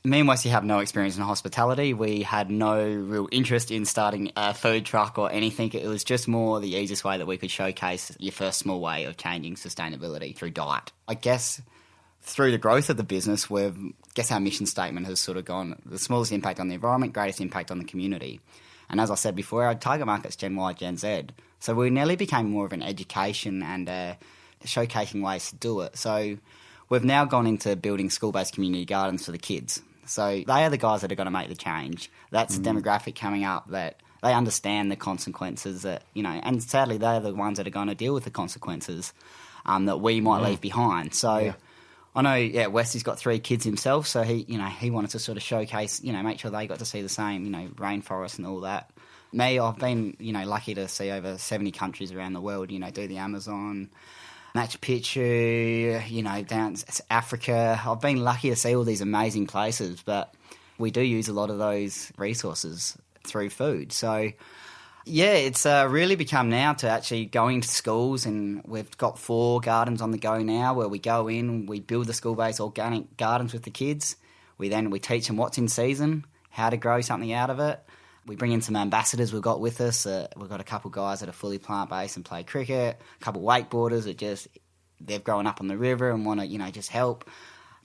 Me and Wesley have no experience in hospitality. We had no real interest in starting a food truck or anything. It was just more the easiest way that we could showcase your first small way of changing sustainability through diet. I guess through the growth of the business, our mission statement has sort of gone the smallest impact on the environment, greatest impact on the community. And as I said before, our target market's Gen Y, Gen Z. So we nearly became more of an education and showcasing ways to do it. So we've now gone into building school-based community gardens for the kids. So they are the guys that are going to make the change. That's the demographic coming up that they understand the consequences that, and sadly they're the ones that are going to deal with the consequences that we might leave behind. So I know, Wesley's got 3 kids himself, so he wanted to sort of showcase, make sure they got to see the same, rainforest and all that. Me, I've been, lucky to see over 70 countries around the world, do the Amazon, Machu Picchu, down Africa. I've been lucky to see all these amazing places, but we do use a lot of those resources through food. So Yeah, it's really become now to actually going to schools, and we've got 4 gardens on the go now where we go in, we build the school-based organic gardens with the kids. We teach them what's in season, how to grow something out of it. We bring in some ambassadors we've got with us. We've got a couple guys that are fully plant-based and play cricket, a couple wakeboarders that they've grown up on the river and want to, just help.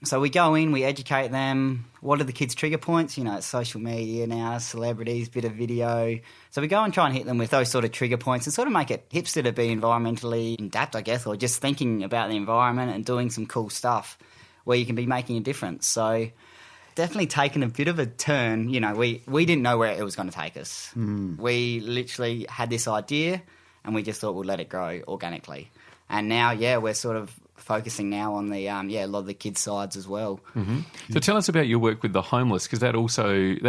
So we go in, we educate them. What are the kids' trigger points? It's social media now, celebrities, bit of video. So we go and try and hit them with those sort of trigger points and sort of make it hipster to be environmentally adapt, I guess, or just thinking about the environment and doing some cool stuff where you can be making a difference. So definitely taken a bit of a turn. We didn't know where it was going to take us. We literally had this idea and we just thought we'd let it grow organically. And now, we're sort of focusing now on the a lot of the kids' sides as well. Mm-hmm. So tell us about your work with the homeless, because that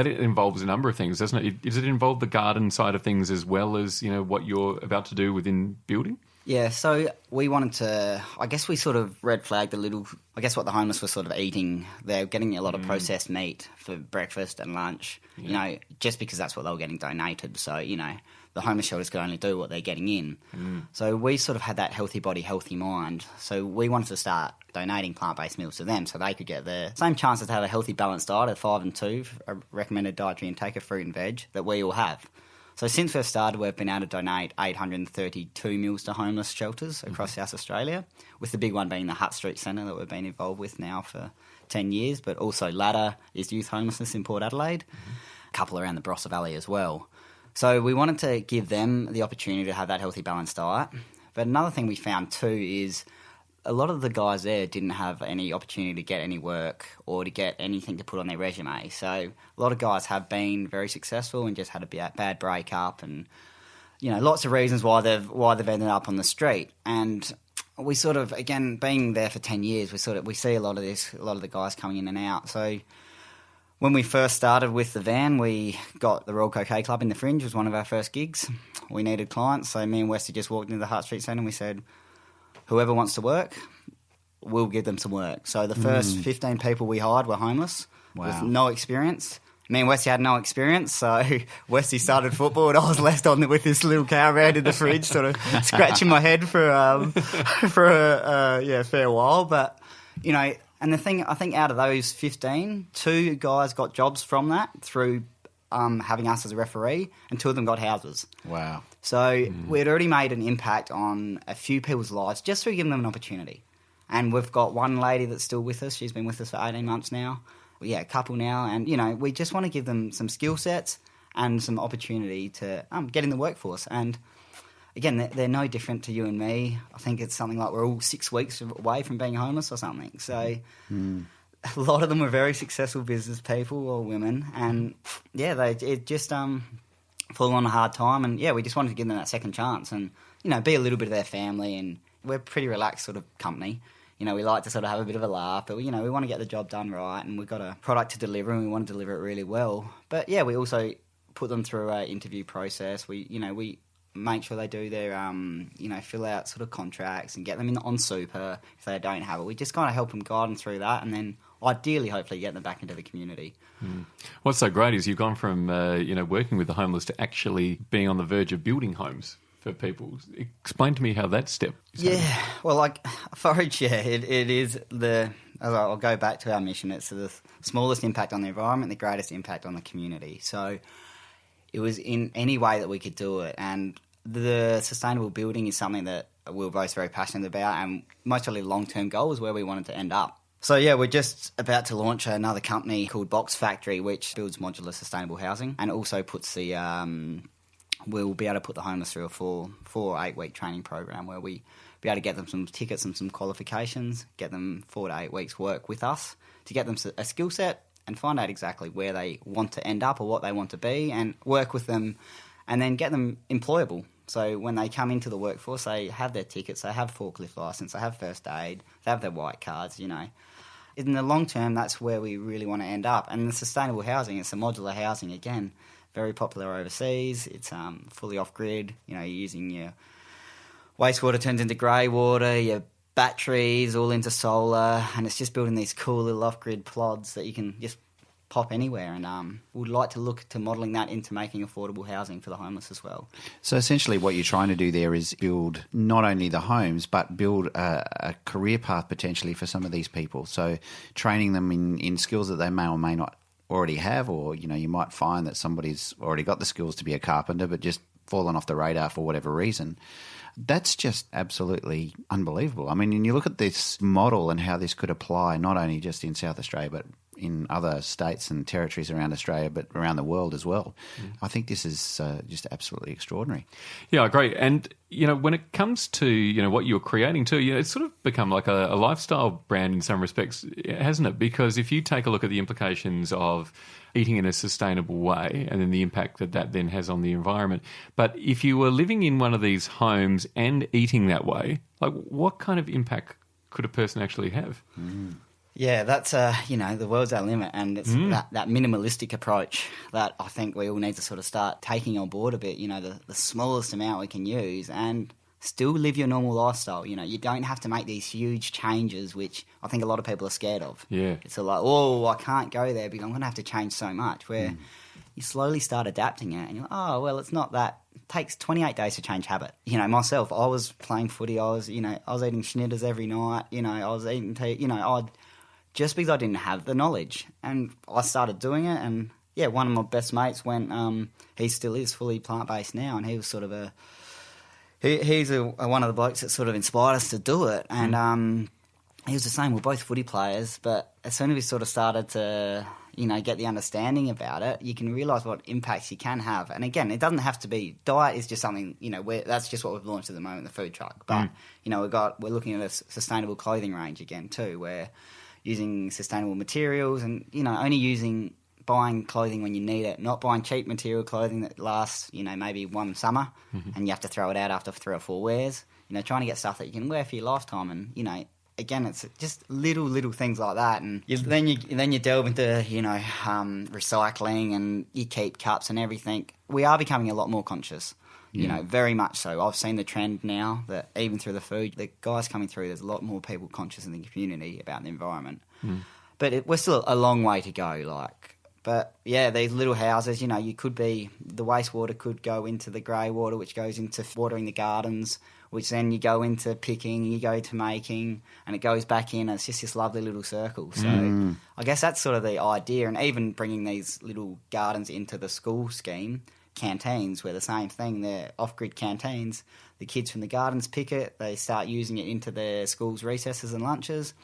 involves a number of things, doesn't it? Does it involve the garden side of things as well as what you're about to do within building? Yeah, so we wanted to, I guess we sort of red flagged what the homeless were sort of eating. They're getting a lot of processed meat for breakfast and lunch, just because that's what they were getting donated. So, the homeless shelters could only do what they're getting in. So we sort of had that healthy body, healthy mind. So we wanted to start donating plant-based meals to them so they could get the same chances to have a healthy, balanced diet of 5 and 2, a recommended dietary intake of fruit and veg that we all have. So since we've started, we've been able to donate 832 meals to homeless shelters across South Australia, with the big one being the Hutt Street Centre that we've been involved with now for 10 years, but also Ladder is youth homelessness in Port Adelaide, a couple around the Barossa Valley as well. So we wanted to give them the opportunity to have that healthy, balanced diet. But another thing we found too is a lot of the guys there didn't have any opportunity to get any work or to get anything to put on their resume. So a lot of guys have been very successful and just had a bad breakup, and lots of reasons why they've ended up on the street. And we sort of, again, being there for 10 years, we see a lot of the guys coming in and out. So when we first started with the van, we got the Royal Croquet Club in the Fringe, was one of our first gigs. We needed clients, so me and Westy just walked into the Hutt Street Centre and we said, whoever wants to work, we'll give them some work. So the first 15 people we hired were homeless with no experience. Me and Westy had no experience, so Westy started football and I was left on with this little caravan in the fridge, sort of scratching my head for a fair while. But, and the thing, I think out of those 15, 2 guys got jobs from that through having us as a referee, and 2 of them got houses. Wow. So we'd already made an impact on a few people's lives just through giving them an opportunity. And we've got one lady that's still with us. She's been with us for 18 months now. A couple now. And, we just want to give them some skill sets and some opportunity to get in the workforce. And, again, they're no different to you and me. I think it's something like we're all 6 weeks away from being homeless or something. So a lot of them are very successful business people or women. And, it just fall on a hard time. And, we just wanted to give them that second chance and, be a little bit of their family. And we're a pretty relaxed sort of company. We like to sort of have a bit of a laugh, but, we want to get the job done right, and we've got a product to deliver and we want to deliver it really well. But, we also put them through an interview process. We make sure they do their, fill out sort of contracts and get them on super if they don't have it. We just kind of help them, guide them through that, and then ideally, hopefully, get them back into the community. What's so great is you've gone from, working with the homeless to actually being on the verge of building homes for people. Explain to me how that step is happening. Well, like Forage, it is I'll go back to our mission. It's the smallest impact on the environment, the greatest impact on the community. So it was in any way that we could do it. And the sustainable building is something that we're both very passionate about, and most really long-term goal is where we wanted to end up. So, we're just about to launch another company called Box Factory, which builds modular sustainable housing and also puts the... we'll be able to put the homeless through a 4 or 8 week training program where we be able to get them some tickets and some qualifications, get them 4 to 8 weeks work with us to get them a skill set and find out exactly where they want to end up or what they want to be, and work with them and then get them employable. So when they come into the workforce, they have their tickets, they have forklift licence, they have first aid, they have their white cards, In the long term, that's where we really want to end up. And the sustainable housing, it's a modular housing again, very popular overseas. It's fully off-grid. You're using your wastewater turns into grey water, your batteries all into solar, and it's just building these cool little off-grid plods that you can just pop anywhere, and would like to look to modelling that into making affordable housing for the homeless as well. So essentially what you're trying to do there is build not only the homes, but build a career path potentially for some of these people. So training them in skills that they may or may not already have, or, you know, you might find that somebody's already got the skills to be a carpenter but just fallen off the radar for whatever reason. That's just absolutely unbelievable. I mean, when you look at this model and how this could apply not only just in South Australia but in other states and territories around Australia, but around the world as well. I think this is just absolutely extraordinary. Yeah, I agree. And, you know, when it comes to, you know, what you're creating too, you know, it's sort of become like a lifestyle brand in some respects, hasn't it? Because if you take a look at the implications of eating in a sustainable way and then the impact that that then has on the environment. But if you were living in one of these homes and eating that way, like what kind of impact could a person actually have? Yeah, that's, you know, the world's our limit, and it's that minimalistic approach that I think we all need to sort of start taking on board a bit, you know, the smallest amount we can use and still live your normal lifestyle. You know, you don't have to make these huge changes, which I think a lot of people are scared of. Yeah. It's like, oh, I can't go there because I'm going to have to change so much, where you slowly start adapting it and you're like, oh, well, it's not that. It takes 28 days to change habit. You know, myself, I was playing footy, I was eating schnitters every night, you know, I was eating tea, you know, just because I didn't have the knowledge. And I started doing it, and, yeah, one of my best mates went, he still is fully plant-based now, and he was sort of he's one of the blokes that sort of inspired us to do it. And he was the same. We're both footy players, but as soon as we sort of started to, you know, get the understanding about it, you can realise what impacts you can have. And again, it doesn't have to be, diet is just something, you know, that's just what we've launched at the moment, the food truck. But, you know, we're looking at a sustainable clothing range again too, where using sustainable materials and, you know, only buying clothing when you need it, not buying cheap material clothing that lasts, you know, maybe one summer and you have to throw it out after 3 or 4 wears. You know, trying to get stuff that you can wear for your lifetime. And, you know, again, it's just little things like that. And then you delve into, you know, recycling, and you keep cups and everything. We are becoming a lot more conscious. You know, very much so. I've seen the trend now that even through the food, the guys coming through, there's a lot more people conscious in the community about the environment. But we're still a long way to go, But, yeah, these little houses, you know, the wastewater could go into the grey water, which goes into watering the gardens, which then you go into picking, you go to making, and it goes back in. It's just this lovely little circle. So I guess that's sort of the idea. And even bringing these little gardens into the school scheme, canteens, where the same thing, they're off-grid canteens. The kids from the gardens pick it, they start using it into their school's recesses and lunches.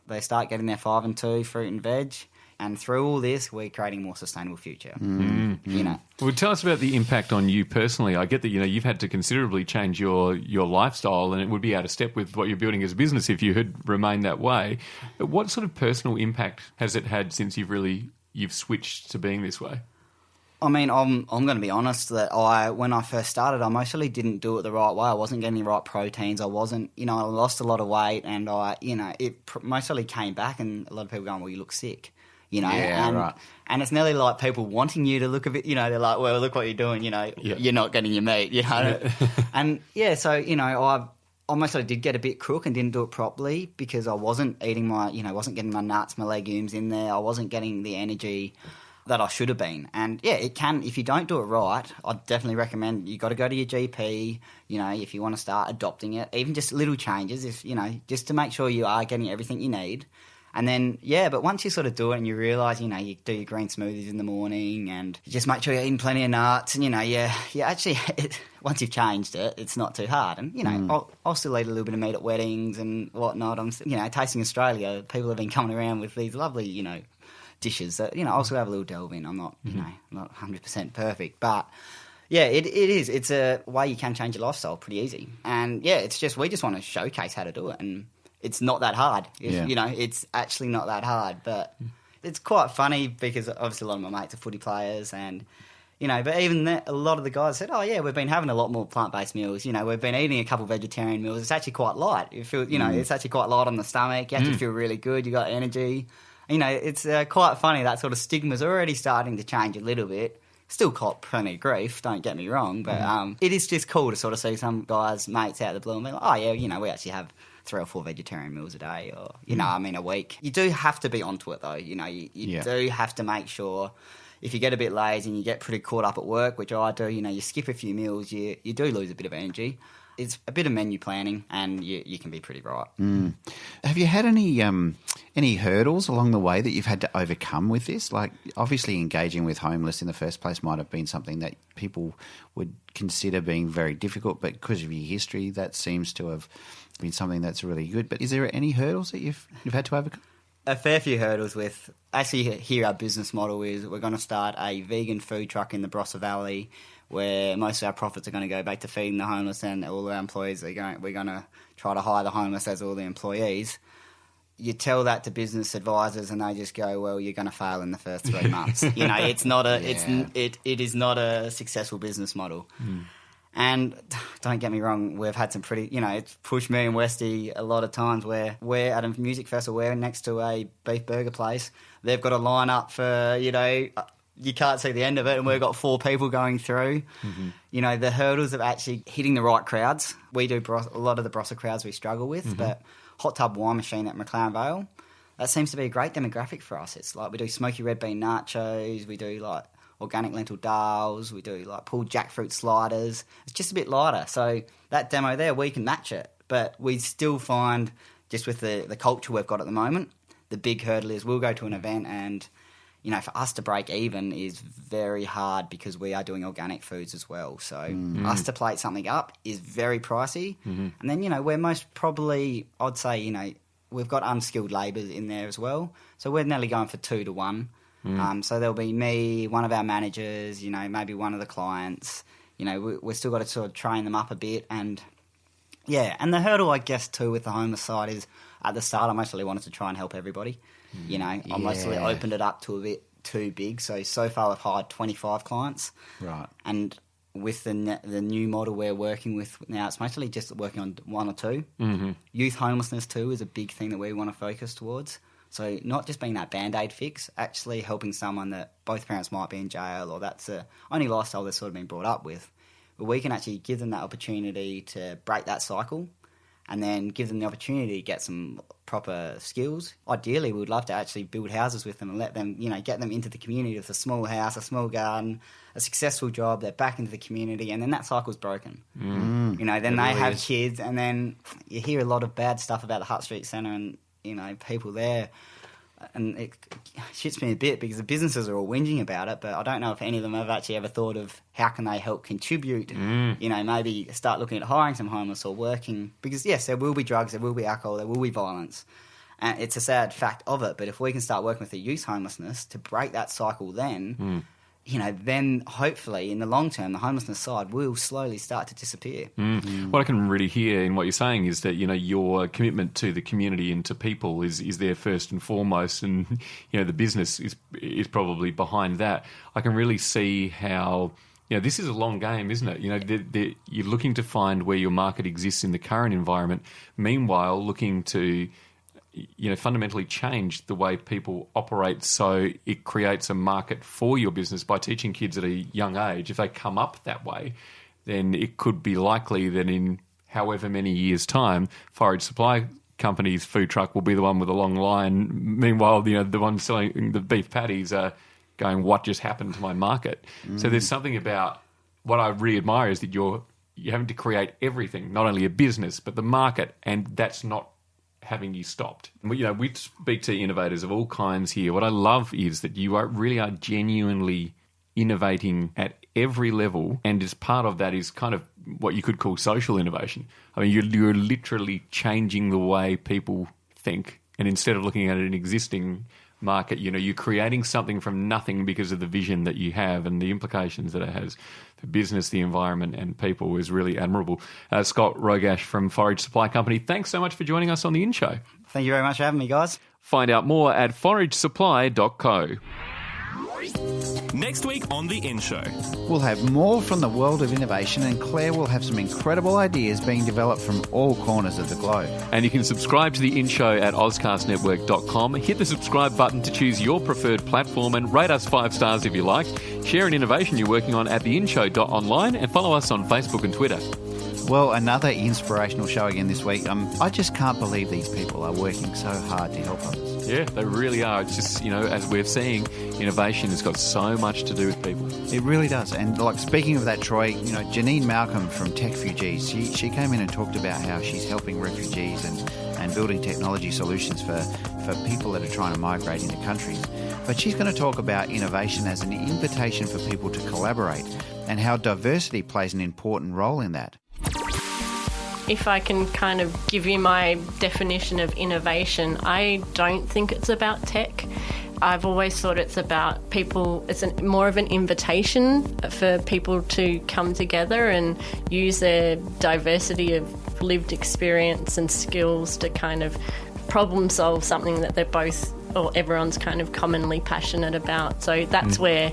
They start getting their 5 and 2 fruit and veg. And through all this, we're creating a more sustainable future. You know. Well, tell us about the impact on you personally. I get that, you know, you've had to considerably change your lifestyle, and it would be out of step with what you're building as a business if you had remained that way. But what sort of personal impact has it had since you've switched to being this way? I mean, I'm going to be honest that when I first started, I mostly didn't do it the right way. I wasn't getting the right proteins. I wasn't, you know, I lost a lot of weight, and it mostly came back, and a lot of people going, well, you look sick, you know. Yeah, right. And it's nearly like people wanting you to look a bit, you know, they're like, well, look what you're doing, you know, you're not getting your meat, you know. And, yeah, so, you know, I mostly did get a bit crook and didn't do it properly because I wasn't eating wasn't getting my nuts, my legumes in there. I wasn't getting the energy that I should have been. And, yeah, it can, if you don't do it right, I'd definitely recommend you got to go to your GP, you know, if you want to start adopting it, even just little changes, if, you know, just to make sure you are getting everything you need. And then, yeah, but once you sort of do it and you realise, you know, you do your green smoothies in the morning and you just make sure you're eating plenty of nuts and, you know, actually, once you've changed it, it's not too hard. And, you know, I'll still eat a little bit of meat at weddings and whatnot. I'm, you know, tasting Australia, people have been coming around with these lovely, you know, dishes that, you know, I'll also have a little delve in. I'm not, you know, not 100% perfect, but yeah, it is. It's a way you can change your lifestyle pretty easy. And yeah, we just want to showcase how to do it, and it's not that hard. You know, it's actually not that hard, but it's quite funny because obviously a lot of my mates are footy players, and you know, but even a lot of the guys said, oh yeah, we've been having a lot more plant-based meals, you know, we've been eating a couple of vegetarian meals, it's actually quite light. You feel, you know, it's actually quite light on the stomach, you actually feel really good, you got energy. You know, it's quite funny, that sort of stigma's already starting to change a little bit. Still caught plenty of grief, don't get me wrong, but it is just cool to sort of see some guys, mates out of the blue and be like, oh yeah, you know, we actually have 3 or 4 vegetarian meals a day or, a week. You do have to be onto it, though. You do have to make sure if you get a bit lazy and you get pretty caught up at work, which I do, you skip a few meals, you do lose a bit of energy. It's a bit of menu planning and you can be pretty right. Have you had any hurdles along the way that you've had to overcome with this? Like, obviously engaging with homeless in the first place might have been something that people would consider being very difficult, but because of your history, that seems to have been something that's really good. But is there any hurdles that you've had to overcome? A fair few hurdles with... Actually, here our business model is we're going to start a vegan food truck in the Barossa Valley where most of our profits are going to go back to feeding the homeless, and all our employees we're going to try to hire the homeless as all the employees. You tell that to business advisors and they just go, well, you're going to fail in the first 3 months. It's not it is not a successful business model. And don't get me wrong, we've had some pretty, it's pushed me and Westy a lot of times where we're at a music festival, we're next to a beef burger place. They've got a line up for, you can't see the end of it, and we've got 4 people going through. The hurdles of actually hitting the right crowds. We do a lot of the Barossa crowds we struggle with, but Hot Tub Wine Machine at McLaren Vale, that seems to be a great demographic for us. It's like we do smoky red bean nachos, we do like organic lentil dals, we do like pulled jackfruit sliders. It's just a bit lighter. So that demo there, we can match it. But we still find, just with the culture we've got at the moment, the big hurdle is we'll go to an event and, for us to break even is very hard because we are doing organic foods as well. So us to plate something up is very pricey. And then, we're most probably, I'd say, we've got unskilled labour in there as well. So we're nearly going for 2 to 1. So there'll be me, one of our managers, maybe one of the clients. We've still got to sort of train them up a bit. And, and the hurdle, I guess, too, with the homeless side is at the start I mostly wanted to try and help everybody. I mostly opened it up to a bit too big. So far I've hired 25 clients. Right. And with the new model we're working with now, it's mostly just working on 1 or 2. Youth homelessness, too, is a big thing that we want to focus towards. So not just being that Band-Aid fix, actually helping someone that both parents might be in jail or that's the only lifestyle they've sort of been brought up with. But we can actually give them that opportunity to break that cycle and then give them the opportunity to get some proper skills. Ideally, we would love to actually build houses with them and let them, get them into the community with a small house, a small garden, a successful job. They're back into the community, and then that cycle's broken. Then they have kids, and then you hear a lot of bad stuff about the Hutt Street Centre and, people there, and it shits me a bit because the businesses are all whinging about it, but I don't know if any of them have actually ever thought of how can they help contribute, maybe start looking at hiring some homeless or working, because yes, there will be drugs, there will be alcohol, there will be violence, and it's a sad fact of it, but if we can start working with the youth homelessness to break that cycle then, then hopefully in the long term, the homelessness side will slowly start to disappear. What I can really hear in what you're saying is that, your commitment to the community and to people is there first and foremost, and, the business is probably behind that. I can really see how, this is a long game, isn't it? You're looking to find where your market exists in the current environment, meanwhile looking to fundamentally change the way people operate so it creates a market for your business by teaching kids at a young age. If they come up that way, then it could be likely that in however many years' time, Forage Supply Company's food truck will be the one with a long line. Meanwhile, the one selling the beef patties are going, what just happened to my market? So there's something about what I really admire is that you're having to create everything, not only a business, but the market, and that's not having you stopped. We speak to innovators of all kinds here. What I love is that you really are genuinely innovating at every level, and as part of that is kind of what you could call social innovation. I mean, you're literally changing the way people think, and instead of looking at an existing market, you're creating something from nothing because of the vision that you have, and the implications that it has for business, the environment, and people is really admirable. Scott Rogasch from Forage Supply Company, thanks so much for joining us on the In Show. Thank you very much for having me, guys. Find out more at foragesupply.co. Next week on The In Show. We'll have more from the world of innovation, and Claire will have some incredible ideas being developed from all corners of the globe. And you can subscribe to The In Show at ozcastnetwork.com. Hit the subscribe button to choose your preferred platform and rate us 5 stars if you like. Share an innovation you're working on at theinshow.online and follow us on Facebook and Twitter. Well, another inspirational show again this week. I just can't believe these people are working so hard to help others. Yeah, they really are. It's just, as we're seeing, innovation has got so much to do with people. It really does. And like speaking of that, Troy, Janine Malcolm from TechFugees, she came in and talked about how she's helping refugees and building technology solutions for people that are trying to migrate into countries. But she's going to talk about innovation as an invitation for people to collaborate and how diversity plays an important role in that. If I can kind of give you my definition of innovation, I don't think it's about tech. I've always thought it's about people, it's more of an invitation for people to come together and use their diversity of lived experience and skills to kind of problem solve something that they're both, or everyone's kind of commonly passionate about. So that's where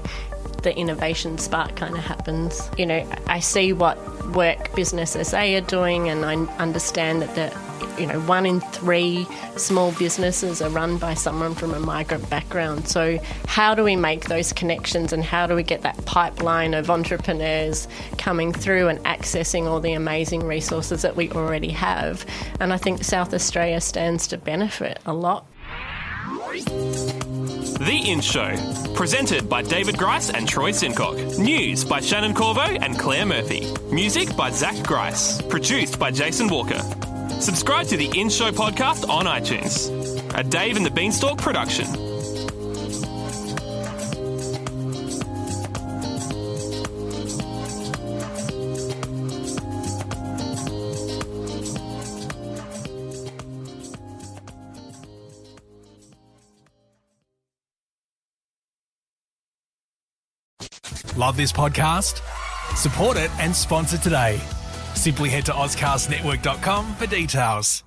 the innovation spark kind of happens. I see what work Business SA are doing, and I understand that 1 in 3 small businesses are run by someone from a migrant background. So how do we make those connections, and how do we get that pipeline of entrepreneurs coming through and accessing all the amazing resources that we already have? And I think South Australia stands to benefit a lot. The In Show, presented by David Grice and Troy Sincock. News by Shannon Corvo and Claire Murphy. Music by Zach Grice. Produced by Jason Walker. Subscribe to the In Show podcast on iTunes. A Dave and the Beanstalk production. Love this podcast? Support it and sponsor today. Simply head to AuscastNetwork.com for details.